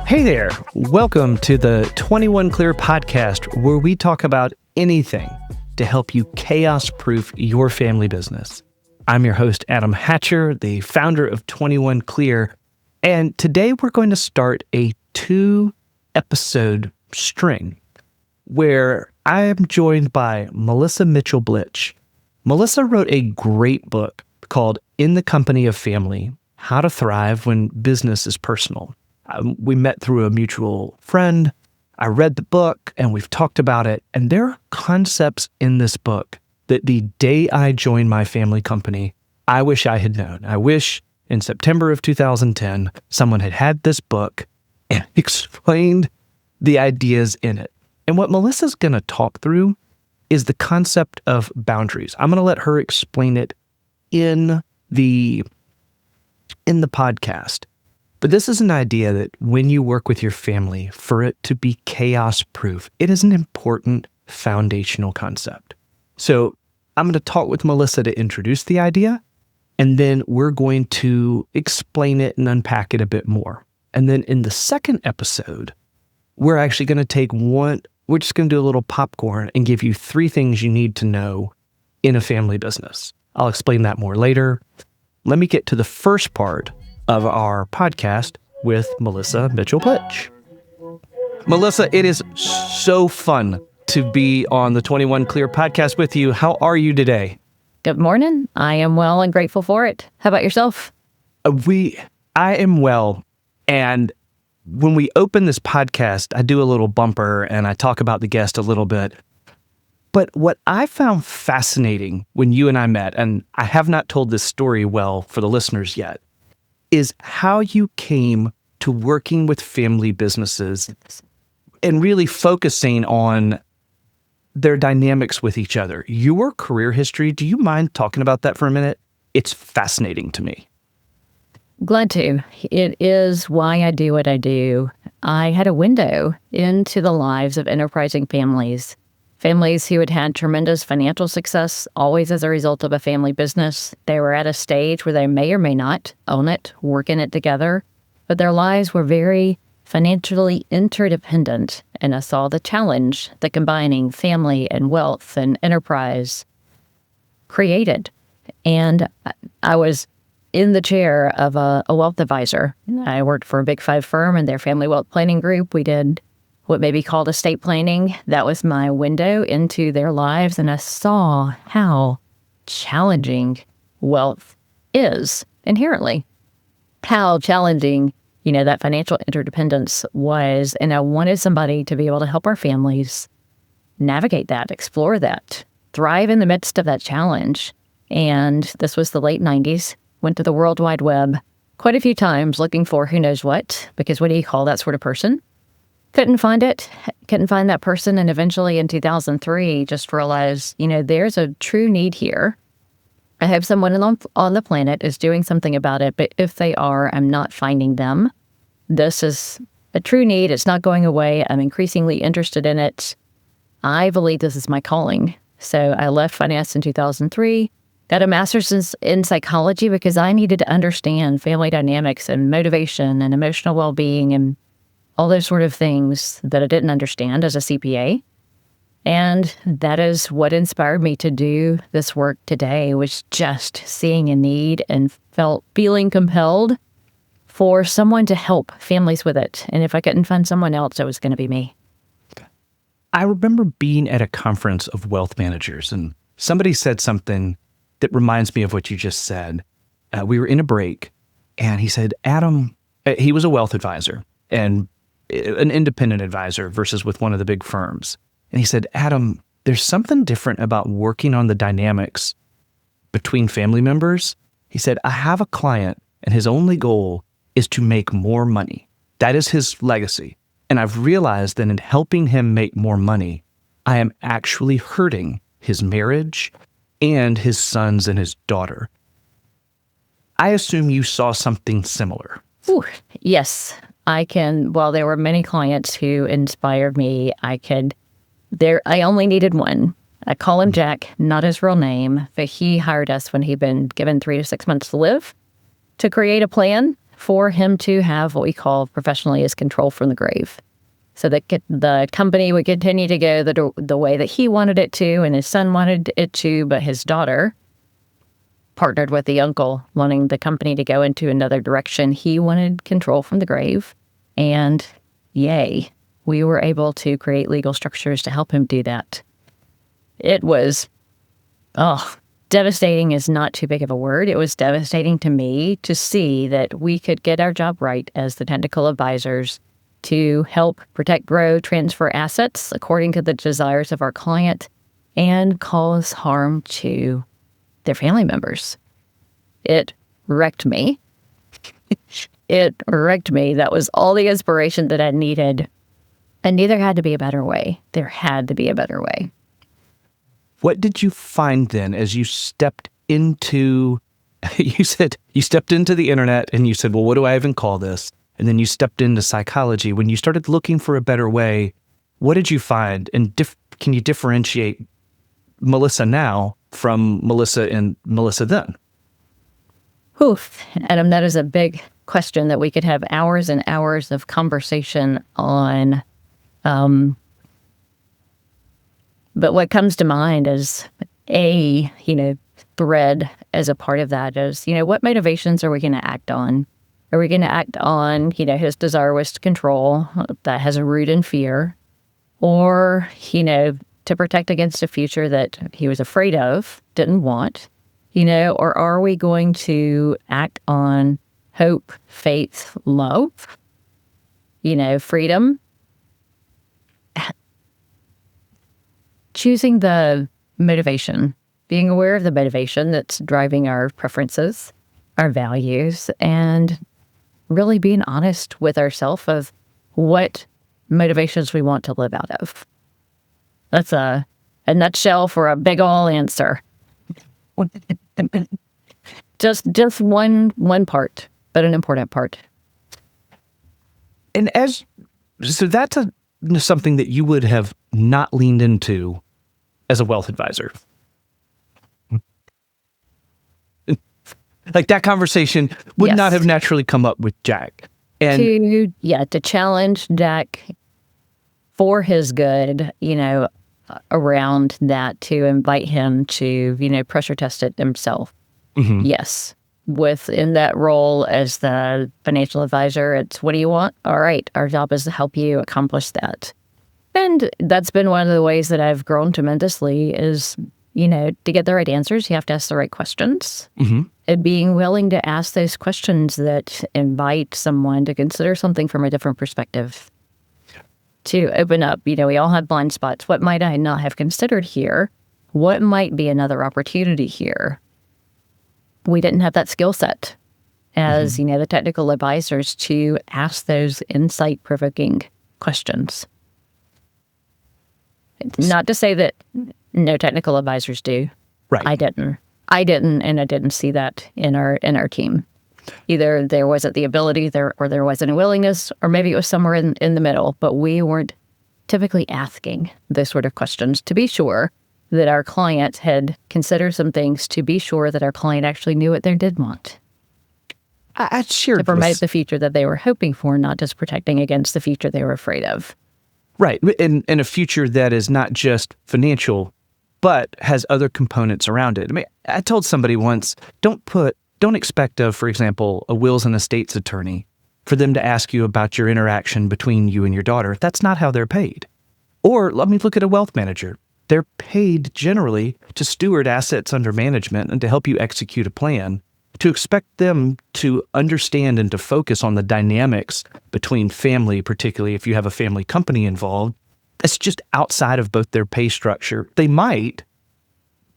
Hey there, welcome to the 21 Clear podcast, where we talk about anything to help you chaos-proof your family business. I'm your host, Adam Hatcher, the founder of 21 Clear, and today we're going to start a 2-episode string where I am joined by Melissa Mitchell-Blitch. Melissa wrote a great book called In the Company of Family: How to Thrive When Business is Personal. We met through a mutual friend. I read the book and we've talked about it. And there are concepts in this book that the day I joined my family company, I wish I had known. I wish in September of 2010, someone had this book and explained the ideas in it. And what Melissa's going to talk through is the concept of boundaries. I'm going to let her explain it in the podcast. But this is an idea that when you work with your family, for it to be chaos-proof, it is an important foundational concept. So I'm going to talk with Melissa to introduce the idea, and then we're going to explain it and unpack it a bit more. And then in the second episode, we're actually going to we're just going to do a little popcorn and give you 3 things you need to know in a family business. I'll explain that more later. Let me get to the first part of our podcast with Melissa Mitchell-Blitch. Melissa, it is so fun to be on the 21 Clear podcast with you. How are you today? Good morning. I am well and grateful for it. How about yourself? I am well. And when we open this podcast, I do a little bumper and I talk about the guest a little bit. But what I found fascinating when you and I met, and I have not told this story well for the listeners yet, is how you came to working with family businesses and really focusing on their dynamics with each other. Your career history, do you mind talking about that for a minute? It's fascinating to me. Glad to. It is why I do what I do. I had a window into the lives of enterprising families. Families who had had tremendous financial success, always as a result of a family business. They were at a stage where they may or may not own it, work in it together, but their lives were very financially interdependent. And I saw the challenge that combining family and wealth and enterprise created. And I was in the chair of a wealth advisor. I worked for a Big 5 firm and their family wealth planning group. We did what may be called estate planning. That was my window into their lives, and I saw how challenging wealth is inherently, how challenging, that financial interdependence was, and I wanted somebody to be able to help our families navigate that, explore that, thrive in the midst of that challenge. And this was the late 90s, went to the World Wide Web quite a few times looking for who knows what, because what do you call that sort of person? Couldn't find that person, and eventually in 2003 just realized, there's a true need here. I hope someone on the planet is doing something about it, but if they are, I'm not finding them. This is a true need. It's not going away. I'm increasingly interested in it. I believe this is my calling. So I left finance in 2003, got a master's in psychology because I needed to understand family dynamics and motivation and emotional well-being and all those sort of things that I didn't understand as a CPA. And that is what inspired me to do this work today, was just seeing a need and feeling compelled for someone to help families with it. And if I couldn't find someone else, it was going to be me. I remember being at a conference of wealth managers, and somebody said something that reminds me of what you just said. We were in a break, and he said, Adam, he was a wealth advisor, and an independent advisor versus with one of the big firms. And he said, Adam, there's something different about working on the dynamics between family members. He said, I have a client and his only goal is to make more money. That is his legacy. And I've realized that in helping him make more money, I am actually hurting his marriage and his sons and his daughter. I assume you saw something similar. Ooh, yes. While there were many clients who inspired me, I only needed one. I call him Jack, not his real name, but he hired us when he'd been given 3 to 6 months to live to create a plan for him to have what we call professionally as control from the grave. So that the company would continue to go the way that he wanted it to and his son wanted it to, but his daughter partnered with the uncle wanting the company to go into another direction. He wanted control from the grave, and yay, we were able to create legal structures to help him do that. It was, devastating is not too big of a word. It was devastating to me to see that we could get our job right as the technical advisors to help protect, grow, transfer assets according to the desires of our client and cause harm to their family members. It wrecked me. It wrecked me. That was all the inspiration that I needed. And there had to be a better way. There had to be a better way. What did you find then as you stepped into, you said you stepped into the internet and you said, well, what do I even call this? And then you stepped into psychology. When you started looking for a better way, what did you find? And can you differentiate Melissa now from Melissa and Melissa then? Oof, Adam, that is a big question that we could have hours and hours of conversation on. But what comes to mind is thread as a part of that is, what motivations are we going to act on? Are we going to act on, his desire was to control that has a root in fear, or, to protect against a future that he was afraid of, didn't want, or are we going to act on hope, faith, love, freedom? Choosing the motivation, being aware of the motivation that's driving our preferences, our values, and really being honest with ourselves of what motivations we want to live out of. That's a nutshell for a big ol' answer. just one part, but an important part. And so that's something that you would have not leaned into as a wealth advisor. Like that conversation would not have naturally come up with Jack. And to challenge Jack for his good, around that, to invite him to, pressure test it himself. Mm-hmm. Yes. Within that role as the financial advisor, it's what do you want? All right. Our job is to help you accomplish that. And that's been one of the ways that I've grown tremendously is, to get the right answers, you have to ask the right questions. Mm-hmm. And being willing to ask those questions that invite someone to consider something from a different perspective. To open up, we all have blind spots. What might I not have considered here? What might be another opportunity here? We didn't have that skill set as, the technical advisors to ask those insight-provoking questions. Not to say that no technical advisors do. Right. I didn't, and I didn't see that in our team. Either there wasn't the ability or there wasn't a willingness, or maybe it was somewhere in the middle, but we weren't typically asking those sort of questions to be sure that our client had considered some things, to be sure that our client actually knew what they did want. I shared to promote the future that they were hoping for, not just protecting against the future they were afraid of. Right. And a future that is not just financial, but has other components around it. I mean, I told somebody once, don't expect for example, a wills and estates attorney for them to ask you about your interaction between you and your daughter. That's not how they're paid. Or let me look at a wealth manager. They're paid generally to steward assets under management and to help you execute a plan. To expect them to understand and to focus on the dynamics between family, particularly if you have a family company involved, that's just outside of both their pay structure. They might,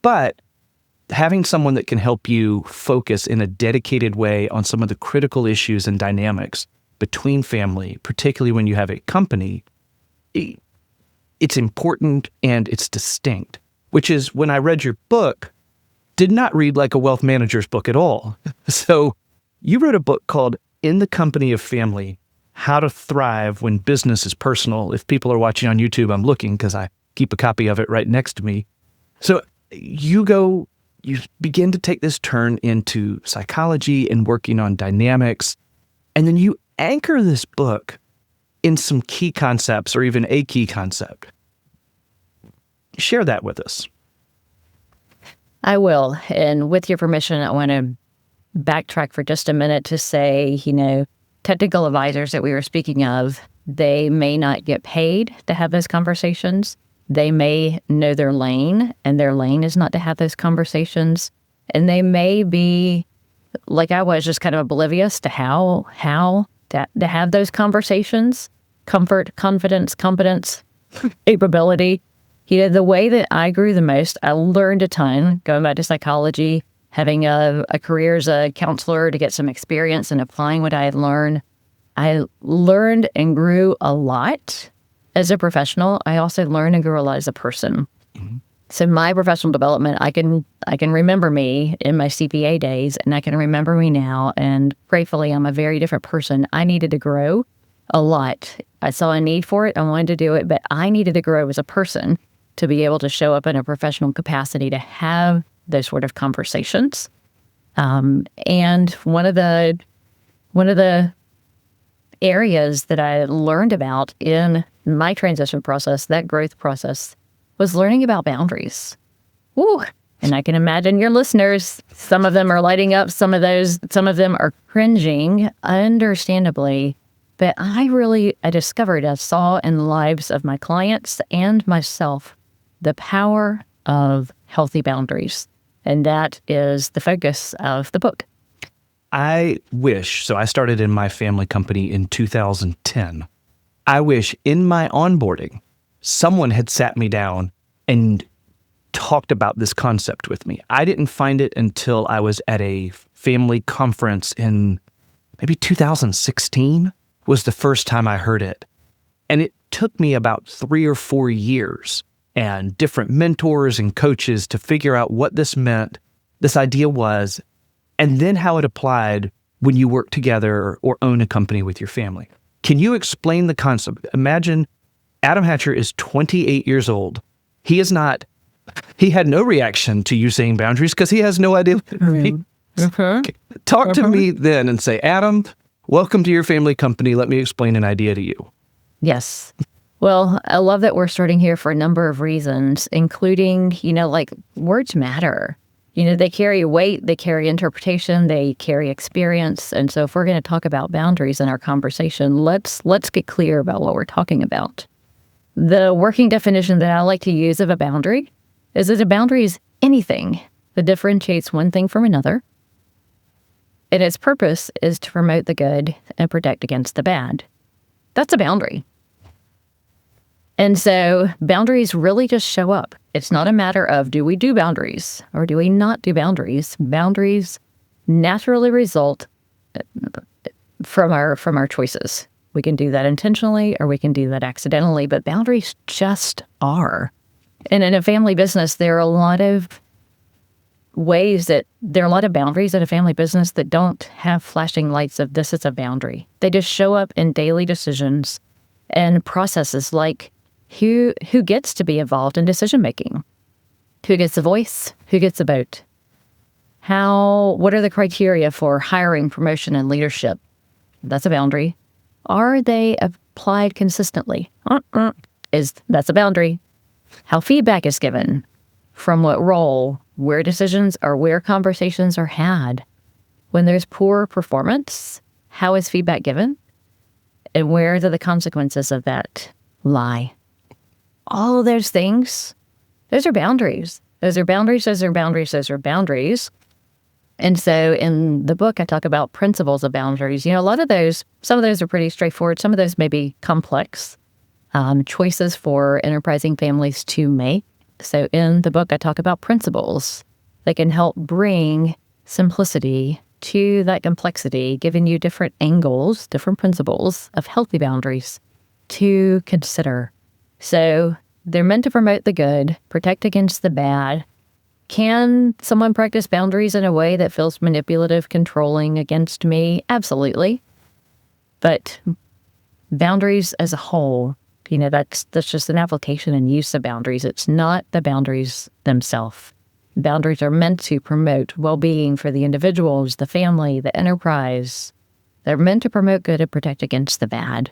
but having someone that can help you focus in a dedicated way on some of the critical issues and dynamics between family, particularly when you have a company, it's important and it's distinct, which is when I read your book, did not read like a wealth manager's book at all. So you wrote a book called In the Company of Family, How to Thrive When Business is Personal. If people are watching on YouTube, I'm looking because I keep a copy of it right next to me. So you begin to take this turn into psychology and working on dynamics. And then you anchor this book in some key concepts or even a key concept. Share that with us. I will. And with your permission, I want to backtrack for just a minute to say, technical advisors that we were speaking of, they may not get paid to have those conversations. They may know their lane, and their lane is not to have those conversations. And they may be, like I was, just kind of oblivious to how to have those conversations. Comfort, confidence, competence, capability. The way that I grew the most, I learned a ton, going back to psychology, having a career as a counselor to get some experience and applying what I had learned. I learned and grew a lot as a professional. I also learned and grew a lot as a person. Mm-hmm. So my professional development, I can remember me in my CPA days, and I can remember me now. And gratefully, I'm a very different person. I needed to grow a lot. I saw a need for it. I wanted to do it, but I needed to grow as a person to be able to show up in a professional capacity to have those sort of conversations. And one of the areas that I learned about in my transition process, that growth process, was learning about boundaries. Woo! And I can imagine your listeners, some of them are lighting up, some of them are cringing, understandably. But I discovered, I saw in the lives of my clients and myself, the power of healthy boundaries. And that is the focus of the book. I started in my family company in 2010. I wish in my onboarding, someone had sat me down and talked about this concept with me. I didn't find it until I was at a family conference in maybe 2016 was the first time I heard it. And it took me about 3 or 4 years and different mentors and coaches to figure out what this meant, this idea was, and then how it applied when you work together or own a company with your family. Can you explain the concept? Imagine Adam Hatcher is 28 years old. He had no reaction to you saying boundaries because he has no idea. Talk to me then and say, Adam, welcome to your family company. Let me explain an idea to you. Yes. Well, I love that we're starting here for a number of reasons, including, words matter. They carry weight, they carry interpretation, they carry experience. And so if we're going to talk about boundaries in our conversation, let's get clear about what we're talking about. The working definition that I like to use of a boundary is that a boundary is anything that differentiates one thing from another. And its purpose is to promote the good and protect against the bad. That's a boundary. And so boundaries really just show up. It's not a matter of do we do boundaries or do we not do boundaries. Boundaries naturally result from our choices. We can do that intentionally or we can do that accidentally, but boundaries just are. And in a family business, there are a lot of boundaries in a family business that don't have flashing lights of this is a boundary. They just show up in daily decisions and processes like who gets to be involved in decision making, who gets a voice, who gets a vote, what are the criteria for hiring, promotion, and leadership? That's a boundary. Are they applied consistently? That's a boundary. How feedback is given, from what role, where decisions or where conversations are had. When there's poor performance, how is feedback given? And where do the consequences of that lie? All of those things, those are boundaries. Those are boundaries. And so in the book, I talk about principles of boundaries. Some of those are pretty straightforward. Some of those may be complex choices for enterprising families to make. So in the book, I talk about principles that can help bring simplicity to that complexity, giving you different angles, different principles of healthy boundaries to consider. So they're meant to promote the good, protect against the bad. Can someone practice boundaries in a way that feels manipulative, controlling against me? Absolutely. But boundaries as a whole, that's just an application and use of boundaries. It's not the boundaries themselves. Boundaries are meant to promote well-being for the individuals, the family, the enterprise, They're meant to promote good and protect against the bad.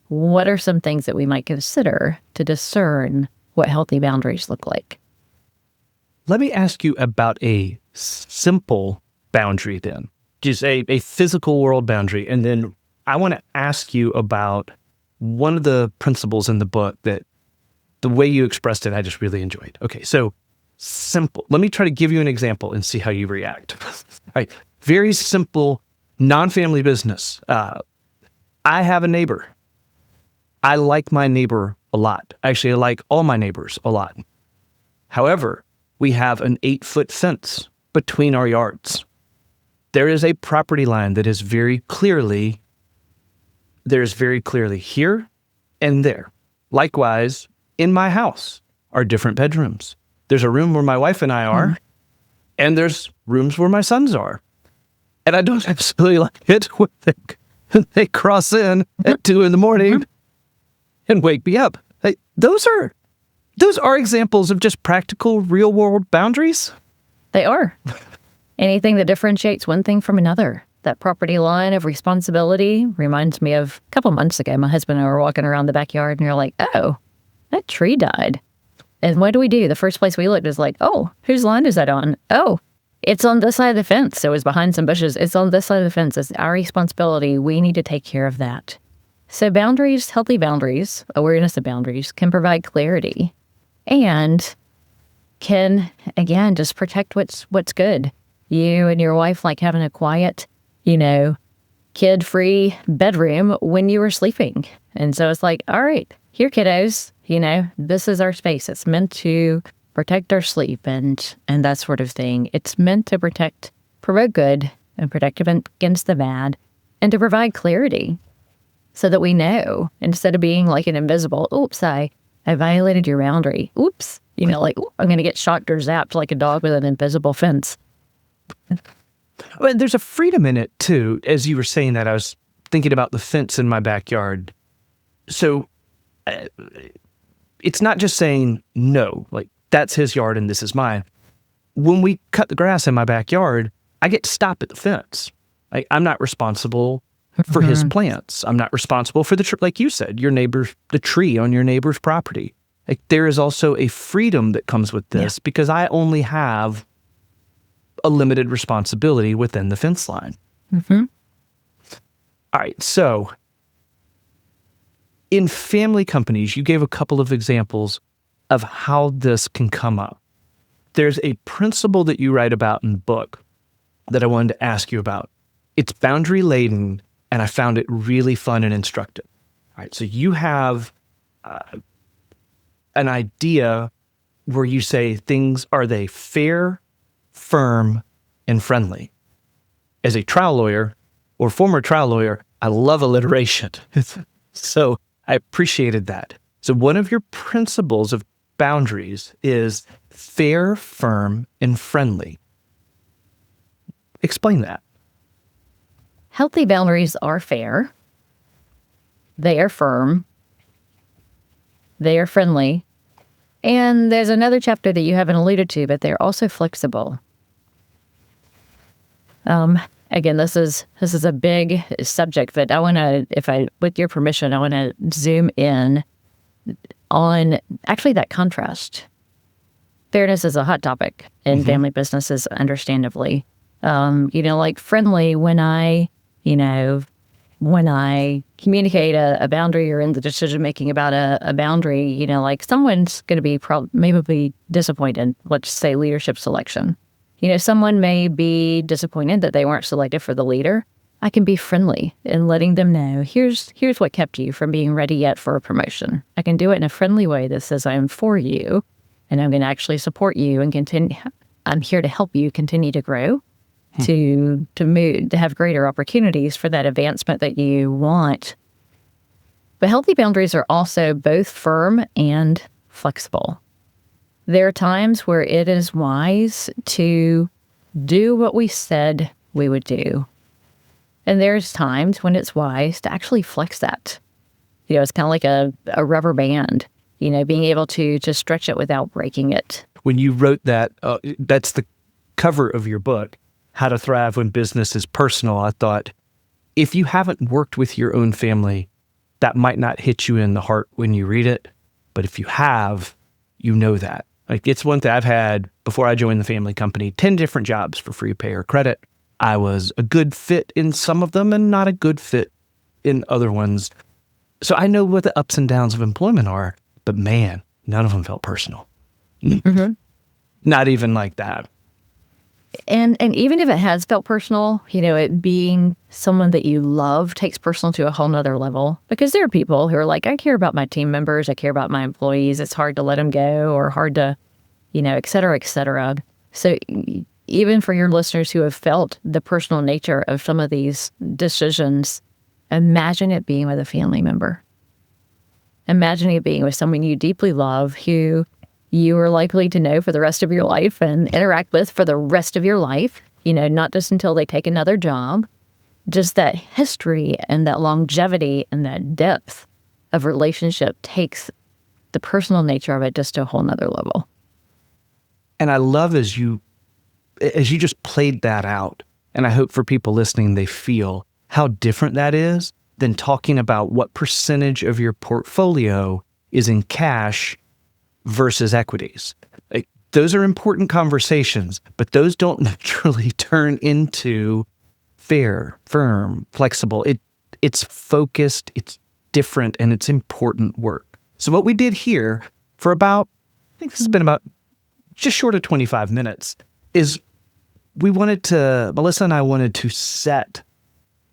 What are some things that we might consider to discern what healthy boundaries look like? Let me ask you about a simple boundary then, just a physical world boundary. And then I want to ask you about one of the principles in the book that the way you expressed it, I just really enjoyed. Okay, so simple. Let me try to give you an example and see how you react. All right, very simple, non-family business. I have a neighbor. I like my neighbor a lot. Actually, I like all my neighbors a lot. However, we have an 8-foot fence between our yards. There is a property line that is very clearly here and there. Likewise, in my house are different bedrooms. There's a room where my wife and I are, and there's rooms where my sons are. And I don't absolutely like it when they cross in at 2 a.m. and wake me up. Those are examples of just practical, real-world boundaries. They are. Anything that differentiates one thing from another. That property line of responsibility reminds me of a couple months ago, my husband and I were walking around the backyard, and you're like, oh, that tree died. And what do we do? The first place we looked was like, oh, whose line is that on? Oh, it's on this side of the fence. So it was behind some bushes. It's on this side of the fence. It's our responsibility. We need to take care of that. So boundaries, healthy boundaries, awareness of boundaries can provide clarity and can, again, just protect what's good. You and your wife like having a quiet, kid-free bedroom when you were sleeping. And so it's like, all right, here, kiddos, this is our space. It's meant to protect our sleep and that sort of thing. It's meant to promote good and protect against the bad and to provide clarity so that we know instead of being like an invisible, oops, I violated your boundary. Oops, I'm going to get shocked or zapped like a dog with an invisible fence. Well, there's a freedom in it, too. As you were saying that, I was thinking about the fence in my backyard. So it's not just saying, no, like that's his yard and this is mine. When we cut the grass in my backyard, I get to stop at the fence. I'm not responsible for his plants. I'm not responsible for like you said, the tree on your neighbor's property. Like there is also a freedom that comes with this because I only have a limited responsibility within the fence line. Mm-hmm. All right, so in family companies, you gave a couple of examples of how this can come up. There's a principle that you write about in the book that I wanted to ask you about. It's boundary laden, and I found it really fun and instructive. All right, so you have an idea where you say things, are they fair, firm, and friendly? As a trial lawyer or former trial lawyer, I love alliteration. So I appreciated that. So one of your principles of boundaries is fair, firm, and friendly. Explain that. Healthy boundaries are fair. They are firm. They are friendly. And there's another chapter that you haven't alluded to, but they're also flexible. Again, this is a big subject, but I want to, with your permission, I want to zoom in on actually that contrast. Fairness is a hot topic in family businesses, understandably. Like friendly when I communicate a boundary or in the decision making about a boundary, like someone's going to be maybe disappointed. Let's say leadership selection. Someone may be disappointed that they weren't selected for the leader. I can be friendly in letting them know, here's what kept you from being ready yet for a promotion. I can do it in a friendly way that says I'm for you, and I'm going to actually support you and continue. I'm here to help you continue to grow, to move, to have greater opportunities for that advancement that you want. But healthy boundaries are also both firm and flexible. There are times where it is wise to do what we said we would do. And there's times when it's wise to actually flex that. It's kind of like a rubber band, being able to just stretch it without breaking it. When you wrote that, that's the cover of your book, How to Thrive When Business is Personal. I thought, if you haven't worked with your own family, that might not hit you in the heart when you read it. But if you have, you know that. Like, it's one thing I've had before I joined the family company, 10 different jobs for free pay or credit. I was a good fit in some of them and not a good fit in other ones. So I know what the ups and downs of employment are, but man, none of them felt personal. Mm-hmm. Not even like that. And even if it has felt personal, it being someone that you love takes personal to a whole nother level. Because there are people who are like, I care about my team members, I care about my employees. It's hard to let them go, or hard to, et cetera, et cetera. So even for your listeners who have felt the personal nature of some of these decisions, imagine it being with a family member. Imagine it being with someone you deeply love, who you are likely to know for the rest of your life and interact with for the rest of your life, not just until they take another job. Just that history and that longevity and that depth of relationship takes the personal nature of it just to a whole nother level. And I love as you just played that out, and I hope for people listening, they feel how different that is than talking about what percentage of your portfolio is in cash versus equities. Like, those are important conversations, but those don't naturally turn into fair, firm, flexible. It's focused, it's different, and it's important work. So what we did here for about, I think this has been about just short of 25 minutes, is Melissa and I wanted to set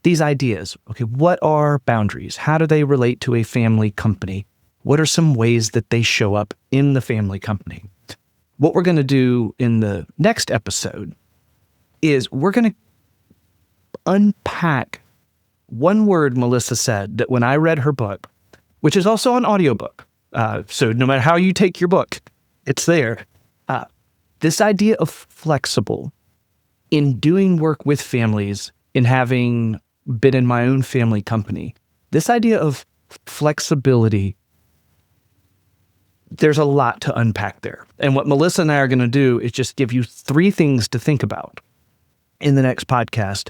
these ideas. Okay, what are boundaries? How do they relate to a family company? What are some ways that they show up in the family company? What we're going to do in the next episode is we're going to unpack one word Melissa said that when I read her book, which is also an audiobook. So no matter how you take your book, it's there. This idea of flexible in doing work with families, in having been in my own family company, this idea of flexibility, there's a lot to unpack there. And what Melissa and I are going to do is just give you 3 things to think about in the next podcast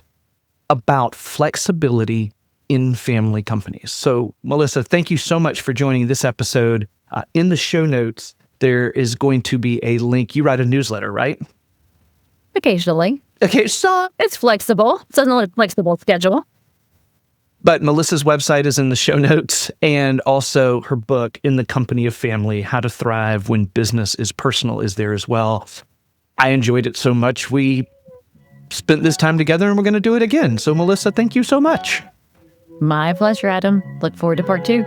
about flexibility in family companies. So, Melissa, thank you so much for joining this episode. In the show notes, there is going to be a link. You write a newsletter, right? Occasionally. Okay, so it's flexible. It's a flexible schedule. But Melissa's website is in the show notes, and also her book, In the Company of Family, How to Thrive When Business is Personal, is there as well. I enjoyed it so much. We spent this time together, and we're going to do it again. So, Melissa, thank you so much. My pleasure, Adam. Look forward to part 2.